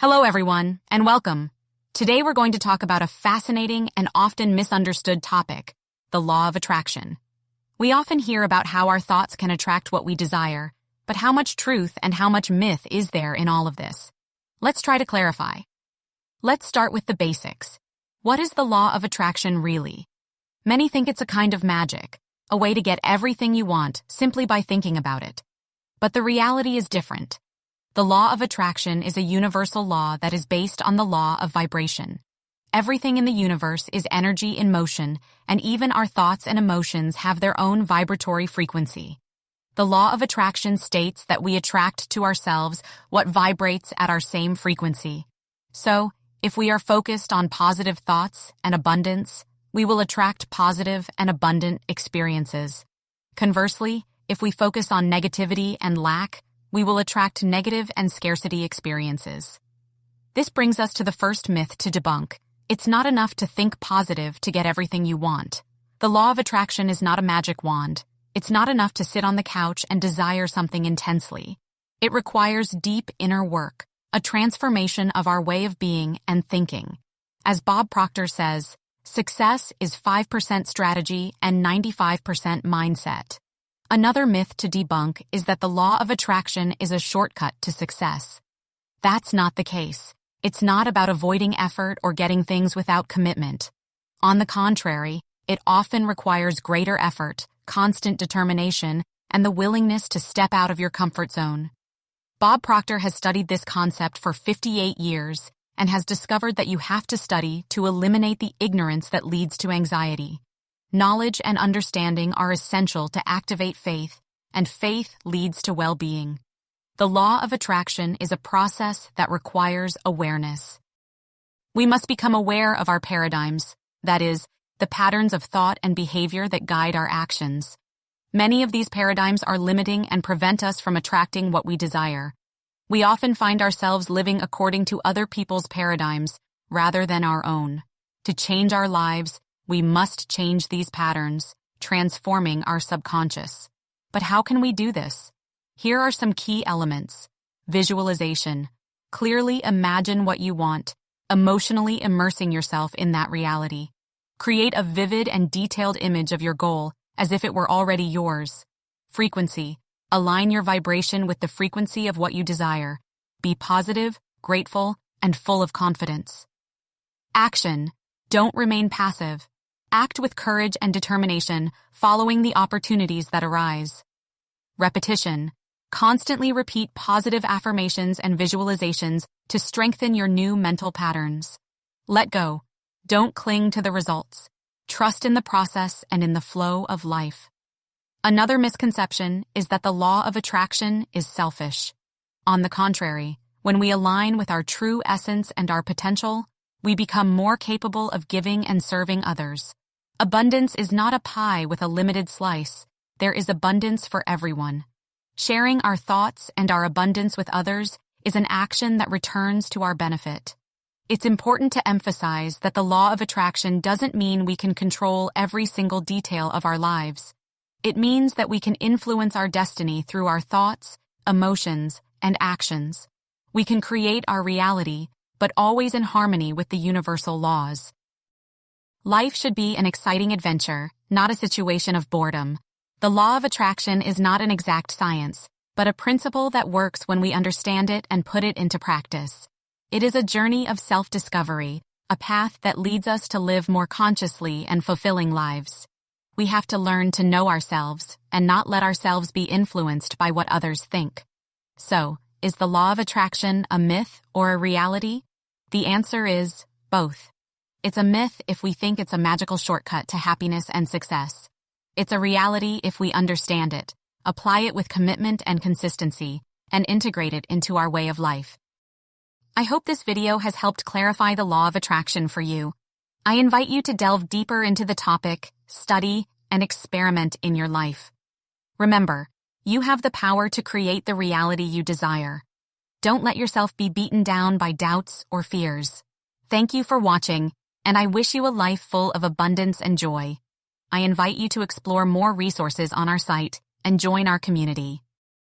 Hello everyone, and welcome. Today we're going to talk about a fascinating and often misunderstood topic, the law of attraction. We often hear about how our thoughts can attract what we desire, but how much truth and how much myth is there in all of this? Let's try to clarify. Let's start with the basics. What is the law of attraction really? Many think it's a kind of magic, a way to get everything you want simply by thinking about it. But the reality is different. The law of attraction is a universal law that is based on the law of vibration. Everything in the universe is energy in motion, and even our thoughts and emotions have their own vibratory frequency. The law of attraction states that we attract to ourselves what vibrates at our same frequency. So, if we are focused on positive thoughts and abundance, we will attract positive and abundant experiences. Conversely, if we focus on negativity and lack, we will attract negative and scarcity experiences. This brings us to the first myth to debunk. It's not enough to think positive to get everything you want. The law of attraction is not a magic wand. It's not enough to sit on the couch and desire something intensely. It requires deep inner work, a transformation of our way of being and thinking. As Bob Proctor says, success is 5% strategy and 95% mindset. Another myth to debunk is that the law of attraction is a shortcut to success. That's not the case. It's not about avoiding effort or getting things without commitment. On the contrary, it often requires greater effort, constant determination, and the willingness to step out of your comfort zone. Bob Proctor has studied this concept for 58 years and has discovered that you have to study to eliminate the ignorance that leads to anxiety. Knowledge and understanding are essential to activate faith, and faith leads to well-being. The law of attraction is a process that requires awareness. We must become aware of our paradigms, that is, the patterns of thought and behavior that guide our actions. Many of these paradigms are limiting and prevent us from attracting what we desire. We often find ourselves living according to other people's paradigms rather than our own. To change our lives, we must change these patterns, transforming our subconscious. But how can we do this? Here are some key elements. Visualization. Clearly imagine what you want, emotionally immersing yourself in that reality. Create a vivid and detailed image of your goal, as if it were already yours. Frequency. Align your vibration with the frequency of what you desire. Be positive, grateful, and full of confidence. Action. Don't remain passive. Act with courage and determination, following the opportunities that arise. Repetition. Constantly repeat positive affirmations and visualizations to strengthen your new mental patterns. Let go. Don't cling to the results. Trust in the process and in the flow of life. Another misconception is that the law of attraction is selfish. On the contrary, when we align with our true essence and our potential, we become more capable of giving and serving others. Abundance is not a pie with a limited slice. There is abundance for everyone. Sharing our thoughts and our abundance with others is an action that returns to our benefit. It's important to emphasize that the law of attraction doesn't mean we can control every single detail of our lives. It means that we can influence our destiny through our thoughts, emotions, and actions. We can create our reality, but always in harmony with the universal laws. Life should be an exciting adventure, not a situation of boredom. The law of attraction is not an exact science, but a principle that works when we understand it and put it into practice. It is a journey of self-discovery, a path that leads us to live more consciously and fulfilling lives. We have to learn to know ourselves and not let ourselves be influenced by what others think. So, is the law of attraction a myth or a reality? The answer is both. It's a myth if we think it's a magical shortcut to happiness and success. It's a reality if we understand it, apply it with commitment and consistency, and integrate it into our way of life. I hope this video has helped clarify the law of attraction for you. I invite you to delve deeper into the topic, study, and experiment in your life. Remember, you have the power to create the reality you desire. Don't let yourself be beaten down by doubts or fears. Thank you for watching, and I wish you a life full of abundance and joy. I invite you to explore more resources on our site and join our community.